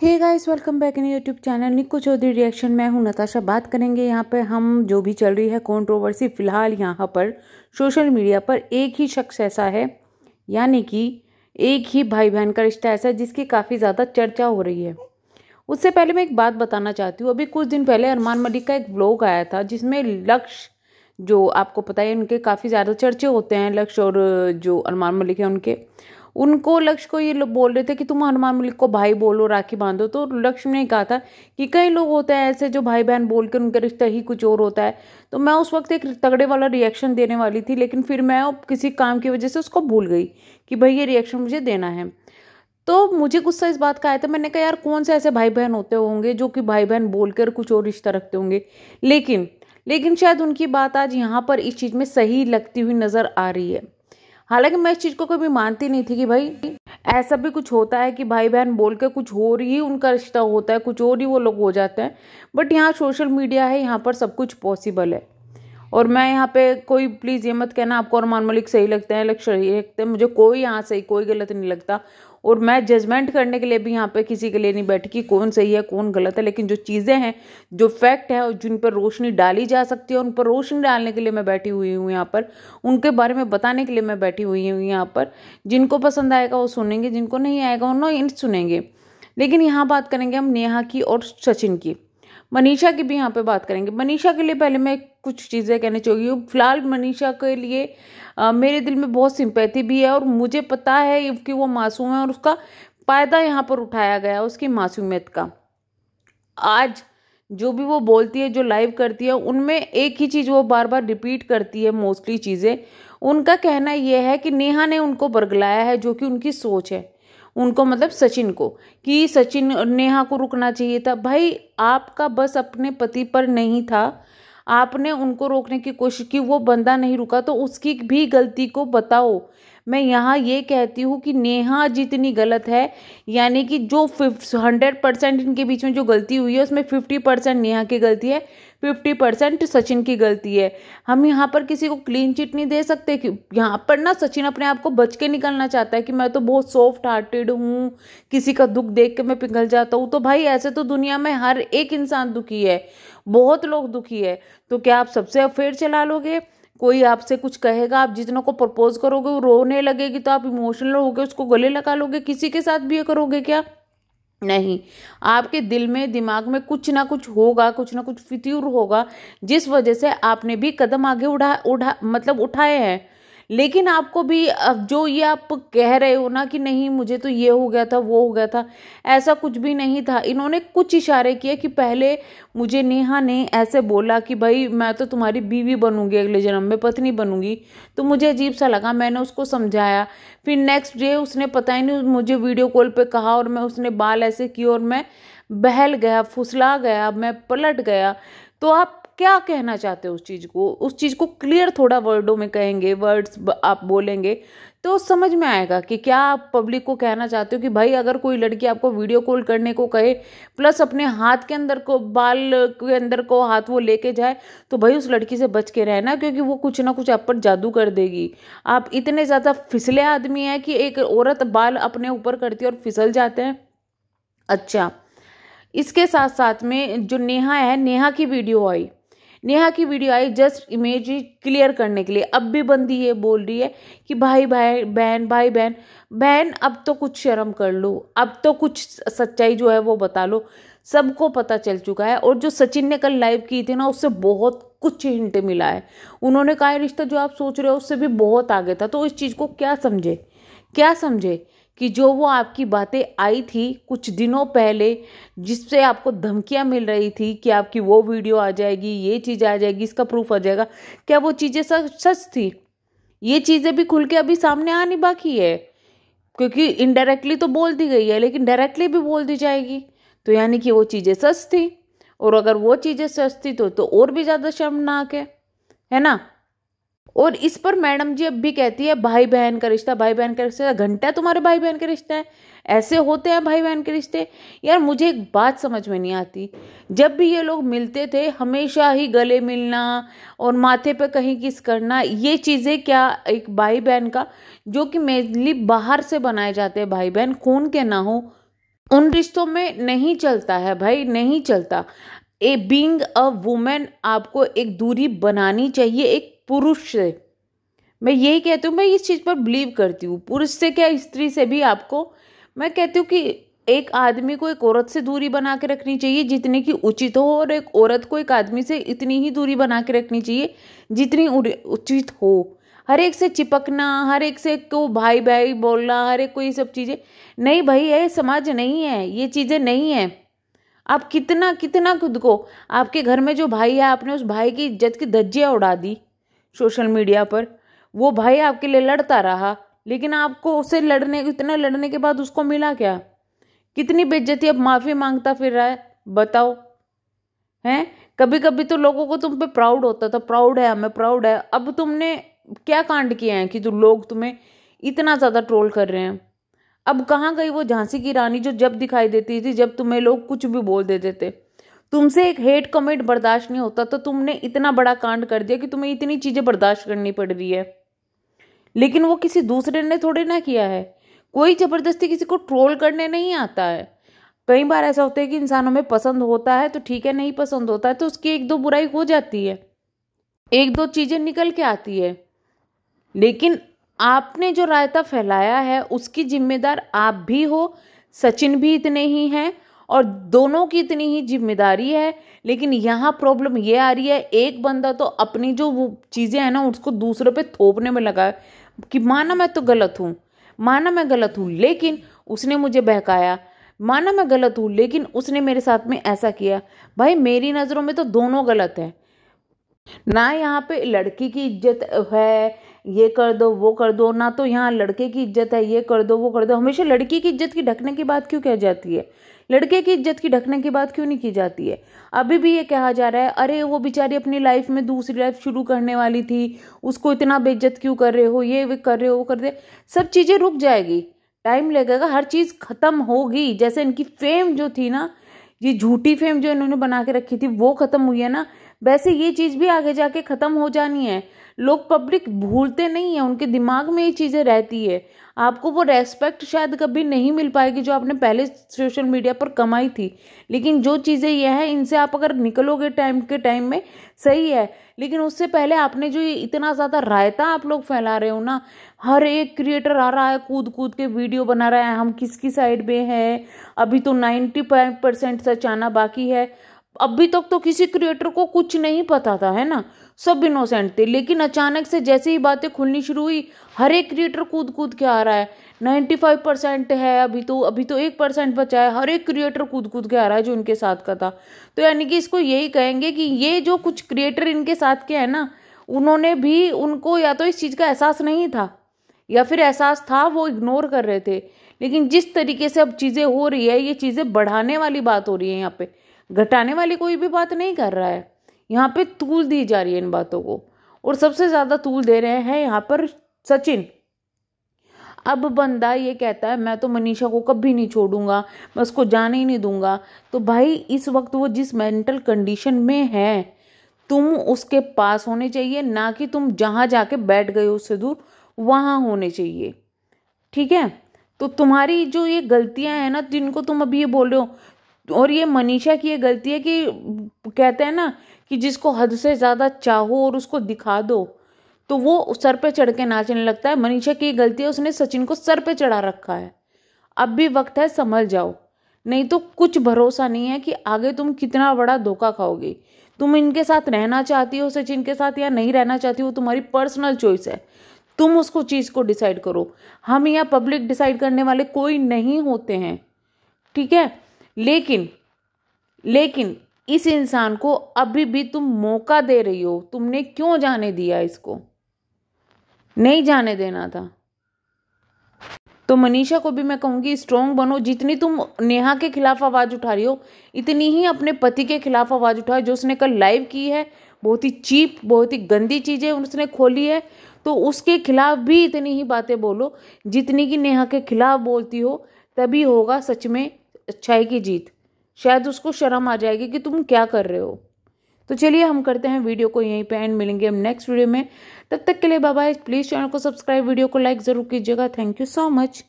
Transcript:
Hey guys, welcome back in YouTube channel Nikku Chaudhary reaction. मैं हूं नताशा। बात करेंगे यहाँ पे हम जो भी चल रही है कंट्रोवर्सी फिलहाल यहाँ पर सोशल मीडिया पर। एक ही शख्स ऐसा है, यानी कि एक ही भाई बहन का रिश्ता ऐसा है जिसकी काफ़ी ज़्यादा चर्चा हो रही है। उससे पहले मैं एक बात बताना चाहती हूँ। अभी कुछ दिन पहले अरमान मलिक का एक व्लॉग आया था जिसमें लक्ष्य, जो आपको पता है उनके काफ़ी ज़्यादा चर्चे होते हैं, लक्ष्य और जो अरमान मलिक है उनको लक्ष्य को ये बोल रहे थे कि तुम अरमान मलिक को भाई बोलो, राखी बांधो। तो लक्ष्य ने कहा था कि कई लोग होते हैं ऐसे जो भाई बहन बोल कर उनका रिश्ता ही कुछ और होता है। तो मैं उस वक्त एक तगड़े वाला रिएक्शन देने वाली थी, लेकिन फिर मैं किसी काम की वजह से उसको भूल गई कि भाई ये रिएक्शन मुझे देना है। तो मुझे गुस्सा इस बात का आया था। मैंने कहा यार, कौन से ऐसे भाई बहन होते होंगे जो कि भाई बहन बोलकर कुछ और रिश्ता रखते होंगे। लेकिन शायद उनकी बात आज यहाँ पर इस चीज़ में सही लगती हुई नज़र आ रही है। हालांकि मैं इस चीज़ को कभी मानती नहीं थी कि भाई ऐसा भी कुछ होता है कि भाई बहन बोल के कुछ और ही उनका रिश्ता होता है, कुछ और ही वो लोग हो जाते हैं। बट यहाँ सोशल मीडिया है, यहाँ पर सब कुछ पॉसिबल है। और मैं यहाँ पे कोई प्लीज़ ये मत कहना आपको अरमान मलिक सही लगते हैं, लक्ष्य सही लगते हैं। मुझे कोई यहाँ सही कोई गलत नहीं लगता। और मैं जजमेंट करने के लिए भी यहाँ पे किसी के लिए नहीं बैठी कि कौन सही है कौन गलत है। लेकिन जो चीज़ें हैं, जो फैक्ट है और जिन पर रोशनी डाली जा सकती है, उन पर रोशनी डालने के लिए मैं बैठी हुई हूँ यहाँ पर। उनके बारे में बताने के लिए मैं बैठी हुई हूँ यहाँ पर। जिनको पसंद आएगा वो सुनेंगे, जिनको नहीं आएगा वो नहीं सुनेंगे। लेकिन यहाँ बात करेंगे हम नेहा की और सचिन की। मनीषा की भी यहाँ पे बात करेंगे। मनीषा के लिए पहले मैं कुछ चीज़ें कहना चाहूँगी। फिलहाल मनीषा के लिए मेरे दिल में बहुत सिंपैथी भी है और मुझे पता है कि वो मासूम है और उसका फ़ायदा यहाँ पर उठाया गया उसकी मासूमियत का। आज जो भी वो बोलती है, जो लाइव करती है, उनमें एक ही चीज़ वो बार बार रिपीट करती है मोस्टली चीज़ें। उनका कहना यह है कि नेहा ने उनको बरगलाया है, जो कि उनकी सोच है। उनको मतलब सचिन को, कि सचिन नेहा को रुकना चाहिए था। भाई आपका बस अपने पति पर नहीं था, आपने उनको रोकने की कोशिश की, वो बंदा नहीं रुका तो उसकी भी गलती को बताओ। मैं यहाँ ये कहती हूँ कि नेहा जितनी गलत है, यानी कि जो 100% इनके बीच में जो गलती हुई है उसमें 50% नेहा की गलती है, 50% सचिन की गलती है। हम यहाँ पर किसी को क्लीन चिट नहीं दे सकते कि यहाँ पर ना सचिन अपने आप को बच के निकलना चाहता है कि मैं तो बहुत सॉफ्ट हार्टेड हूँ, किसी का दुख देख के मैं पिघल जाता हूँ। तो भाई ऐसे तो दुनिया में हर एक इंसान दुखी है, बहुत लोग दुखी है। तो क्या आप सबसे अफेयर चला लोगे? कोई आपसे कुछ कहेगा, आप जितनों को प्रपोज करोगे वो रोने लगेगी तो आप इमोशनल होगे, उसको गले लगा लोगे, किसी के साथ भी ये करोगे क्या? नहीं। आपके दिल में दिमाग में कुछ ना कुछ होगा, कुछ ना कुछ फितूर होगा, जिस वजह से आपने भी कदम आगे उठाए हैं। लेकिन आपको भी अब जो ये आप कह रहे हो ना कि नहीं मुझे तो ये हो गया था वो हो गया था, ऐसा कुछ भी नहीं था। इन्होंने कुछ इशारे किए कि पहले मुझे नेहा ने ऐसे बोला कि भाई मैं तो तुम्हारी बीवी बनूंगी, अगले जन्म में पत्नी बनूंगी। तो मुझे अजीब सा लगा, मैंने उसको समझाया। फिर नेक्स्ट डे उसने पता ही नहीं मुझे वीडियो कॉल पे कहा और मैं उसने बाल ऐसे किए और मैं बहल गया, फुसला गया, मैं पलट गया। तो आप क्या कहना चाहते हो उस चीज़ को क्लियर थोड़ा वर्डों में कहेंगे, वर्ड्स आप बोलेंगे तो समझ में आएगा कि क्या आप पब्लिक को कहना चाहते हो। कि भाई अगर कोई लड़की आपको वीडियो कॉल करने को कहे प्लस अपने हाथ के अंदर को, बाल के अंदर को हाथ वो लेके जाए, तो भाई उस लड़की से बच के रहना, क्योंकि वो कुछ ना कुछ आप पर जादू कर देगी। आप इतने ज़्यादा फिसले आदमी हैं कि एक औरत बाल अपने ऊपर करती है और फिसल जाते हैं। अच्छा, इसके साथ साथ में जो नेहा की video I just image clear करने के लिए। अब भी बंदी ये बोल रही है कि भाई बहन अब तो कुछ शर्म कर लो, अब तो कुछ सच्चाई जो है वो बता लो। सबको पता चल चुका है। और जो सचिन ने कल लाइव की थी ना, उससे बहुत कुछ हिंट मिला है। उन्होंने कहा रिश्ता जो आप सोच रहे हो उससे भी बहुत आगे था। तो इस चीज़ को क्या समझे कि जो वो आपकी बातें आई थी कुछ दिनों पहले, जिससे आपको धमकियां मिल रही थी कि आपकी वो वीडियो आ जाएगी, ये चीज़ आ जाएगी, इसका प्रूफ आ जाएगा, क्या वो चीज़ें सच थी? ये चीज़ें भी खुल के अभी सामने आनी बाकी है, क्योंकि इनडायरेक्टली तो बोल दी गई है लेकिन डायरेक्टली भी बोल दी जाएगी। तो यानी कि वो चीज़ें सच थी, और अगर वो चीज़ें सच थी तो और भी ज़्यादा शर्मनाक है ना। और इस पर मैडम जी अब भी कहती है भाई बहन का रिश्ता, घंटा तुम्हारे भाई बहन का रिश्ता है, ऐसे होते हैं भाई बहन के रिश्ते। यार मुझे एक बात समझ में नहीं आती, जब भी ये लोग मिलते थे हमेशा ही गले मिलना और माथे पे कहीं किस करना, ये चीज़ें क्या एक भाई बहन का, जो कि मेनली बाहर से बनाए जाते हैं भाई बहन, खून के ना हो, उन रिश्तों में नहीं चलता है भाई, नहीं चलता। ए बीइंग अ वुमेन आपको एक दूरी बनानी चाहिए एक पुरुष से। मैं यही कहती हूँ, मैं इस चीज़ पर बिलीव करती हूँ। पुरुष से क्या, स्त्री से भी आपको मैं कहती हूँ कि एक आदमी को एक औरत से दूरी बना के रखनी चाहिए जितनी की उचित हो, और एक औरत को एक आदमी से इतनी ही दूरी बना के रखनी चाहिए जितनी उचित हो। हर एक से चिपकना, हर एक से को भाई भाई बोलना, हर एक को ये सब चीज़ें नहीं भाई, ये समाज नहीं है, ये चीज़ें नहीं है। आप कितना कितना खुद को, आपके घर में जो भाई है, आपने उस भाई की इज्जत की धज्जियां उड़ा दी सोशल मीडिया पर। वो भाई आपके लिए लड़ता रहा, लेकिन आपको उससे इतना लड़ने के बाद उसको मिला क्या? कितनी बेइज्जती, अब माफी मांगता फिर रहा है, बताओ। हैं, कभी कभी तो लोगों को तुम पे प्राउड होता था, प्राउड है हमें, प्राउड है। अब तुमने क्या कांड किया है कि जो लोग तुम्हें इतना ज्यादा ट्रोल कर रहे हैं? अब कहाँ गई वो झांसी की रानी जो जब दिखाई देती थी, जब तुम्हें लोग कुछ भी बोल देते थे? तुमसे एक हेट कमेंट बर्दाश्त नहीं होता तो तुमने इतना बड़ा कांड कर दिया कि तुम्हें इतनी चीजें बर्दाश्त करनी पड़ रही है। लेकिन वो किसी दूसरे ने थोड़े ना किया है। कोई जबरदस्ती किसी को ट्रोल करने नहीं आता है। कई बार ऐसा होता है कि इंसानों में पसंद होता है तो ठीक है, नहीं पसंद होता है तो उसकी एक दो बुराई हो जाती है, एक दो चीजें निकल के आती है। लेकिन आपने जो रायता फैलाया है उसकी जिम्मेदार आप भी हो, सचिन भी इतने ही हैं, और दोनों की इतनी ही जिम्मेदारी है। लेकिन यहाँ प्रॉब्लम ये आ रही है, एक बंदा तो अपनी जो वो चीज़ें हैं ना उसको दूसरे पे थोपने में लगा है कि माना मैं तो गलत हूँ, माना मैं गलत हूँ लेकिन उसने मुझे बहकाया, माना मैं गलत हूँ लेकिन उसने मेरे साथ में ऐसा किया। भाई मेरी नज़रों में तो दोनों गलत है ना। यहाँ पे लड़की की इज्जत है, ये कर दो वो कर दो, ना तो यहाँ लड़के की इज्जत है, ये कर दो वो कर दो। हमेशा लड़की की इज्जत की ढकने की बात क्यों कह जाती है? लड़के की इज्जत की ढकने की बात क्यों नहीं की जाती है? अभी भी ये कहा जा रहा है अरे वो बेचारी अपनी लाइफ में दूसरी लाइफ शुरू करने वाली थी, उसको इतना बेइज्जत क्यों कर रहे हो, ये कर रहे हो वो कर रहे। सब चीज़ें रुक जाएगी, टाइम लगेगा, हर चीज़ खत्म होगी। जैसे इनकी फेम जो थी ना, ये झूठी फेम जो इन्होंने बना के रखी थी वो खत्म हुई है ना, वैसे ये चीज़ भी आगे जाके ख़त्म हो जानी है। लोग पब्लिक भूलते नहीं है, उनके दिमाग में ये चीज़ें रहती है। आपको वो रेस्पेक्ट शायद कभी नहीं मिल पाएगी जो आपने पहले सोशल मीडिया पर कमाई थी। लेकिन जो चीज़ें ये हैं इनसे आप अगर निकलोगे टाइम में सही है। लेकिन उससे पहले आपने जो ये इतना ज़्यादा रायता आप लोग फैला रहे हो ना, हर एक क्रिएटर आ रहा है कूद कूद के वीडियो बना रहा है, हम किसकी साइड में हैं, अभी तो 95% सच आना बाकी है। अभी तक तो किसी क्रिएटर को कुछ नहीं पता था, है ना, सब इनोसेंट थे। लेकिन अचानक से जैसे ही बातें खुलनी शुरू हुई, हर एक क्रिएटर कूद कूद के आ रहा है। 95% है, अभी तो 1% बचा है, हर एक क्रिएटर कूद कूद के आ रहा है जो इनके साथ का था। तो यानी कि इसको यही कहेंगे कि ये जो कुछ क्रिएटर इनके साथ के हैं ना, उन्होंने भी, उनको या तो इस चीज़ का एहसास नहीं था या फिर एहसास था वो इग्नोर कर रहे थे। लेकिन जिस तरीके से अब चीज़ें हो रही है, ये चीज़ें बढ़ाने वाली बात हो रही है, यहाँ पे घटाने वाली कोई भी बात नहीं कर रहा है। यहाँ पे तूल दी जा रही है इन बातों को, और सबसे ज्यादा तूल दे रहे हैं यहाँ पर सचिन। अब बंदा ये कहता है मैं तो मनीषा को कभी नहीं छोड़ूंगा, मैं उसको जाने ही नहीं दूंगा। तो भाई इस वक्त वो जिस मेंटल कंडीशन में है, तुम उसके पास होने चाहिए, ना कि तुम जहां जाके बैठ गए हो उससे दूर वहां होने चाहिए। ठीक है, तो तुम्हारी जो ये गलतियां हैं ना जिनको तुम अभी ये बोल रहे हो, और ये मनीषा की ये गलती है कि कहते हैं ना कि जिसको हद से ज़्यादा चाहो और उसको दिखा दो तो वो सर पे चढ़ के नाचने लगता है। मनीषा की गलती है, उसने सचिन को सर पे चढ़ा रखा है। अब भी वक्त है, संभल जाओ, नहीं तो कुछ भरोसा नहीं है कि आगे तुम कितना बड़ा धोखा खाओगे। तुम इनके साथ रहना चाहती हो, सचिन के साथ, या नहीं रहना चाहती हो, तुम्हारी पर्सनल चॉइस है। तुम उसको चीज़ को डिसाइड करो। हम यहाँ पब्लिक डिसाइड करने वाले कोई नहीं होते हैं, ठीक है। लेकिन इस इंसान को अभी भी तुम मौका दे रही हो। तुमने क्यों जाने दिया इसको? नहीं जाने देना था। तो मनीषा को भी मैं कहूंगी स्ट्रांग बनो। जितनी तुम नेहा के खिलाफ आवाज उठा रही हो, इतनी ही अपने पति के खिलाफ आवाज उठाओ। जो उसने कल लाइव की है, बहुत ही चीप, बहुत ही गंदी चीजें उसने खोली है, तो उसके खिलाफ भी इतनी ही बातें बोलो जितनी की नेहा के खिलाफ बोलती हो। तभी होगा सच में अच्छाई की जीत। शायद उसको शर्म आ जाएगी कि तुम क्या कर रहे हो। तो चलिए हम करते हैं वीडियो को यहीं पे एंड, मिलेंगे हम नेक्स्ट वीडियो में। तब तक के लिए बाय बाय। प्लीज़ चैनल को सब्सक्राइब, वीडियो को लाइक ज़रूर कीजिएगा। Thank you so much.